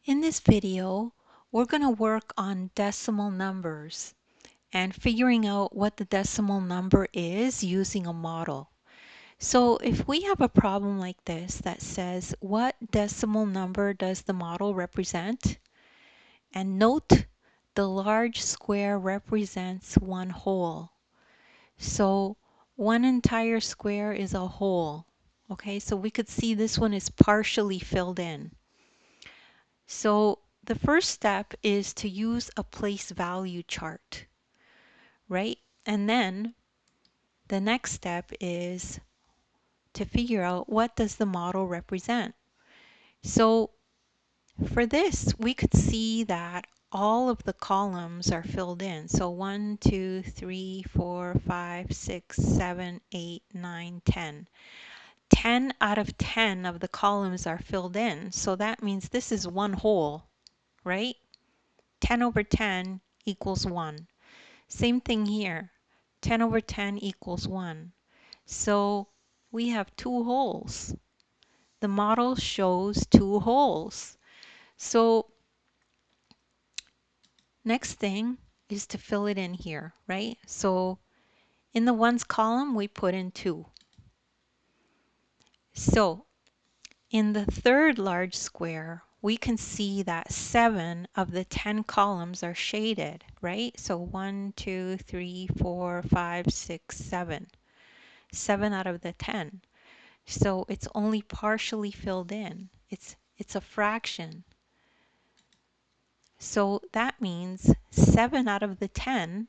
In this video, we're going to work on decimal numbers and figuring out what the decimal number is using a model. So if we have a problem like this that says, what decimal number does the model represent? And note, the large square represents one whole. So one entire square is a whole. Okay, so we could see this one is partially filled in. So the first step is to use a place value chart, right? And then the next step is to figure out what does the model represent. So for this, we could see that all of the columns are filled in. So 1, 2, 3, 4, 5, 6, 7, 8, 9, 10. 10 out of 10 of the columns are filled in. So that means this is one whole, right? 10 over 10 equals 1. Same thing here. 10 over 10 equals 1. So we have two wholes. The model shows two wholes. So next thing is to fill it in here, right? So in the ones column, we put in 2. So in the third large square, we can see that 7 of the 10 columns are shaded, right? So 1, 2, 3, 4, 5, 6, 7. 7 out of the 10. So it's only partially filled in. It's a fraction. So that means 7 out of the 10,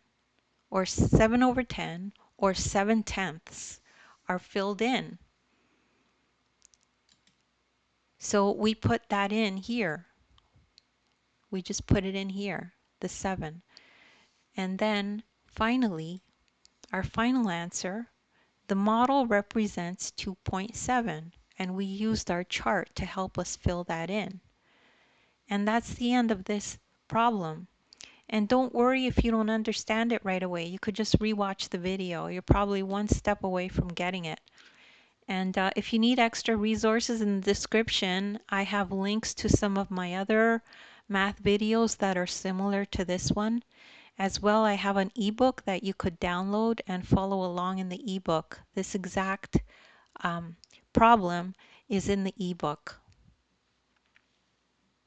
or 7 over 10, or 7/10 are filled in. So we put that in here. We just put it in here, the 7. And then finally, our final answer, the model represents 2.7, and we used our chart to help us fill that in. And that's the end of this problem. And don't worry if you don't understand it right away. You could just rewatch the video. You're probably one step away from getting it. And if you need extra resources in the description, I have links to some of my other math videos that are similar to this one. As well, I have an ebook that you could download and follow along in the ebook. This exact problem is in the ebook.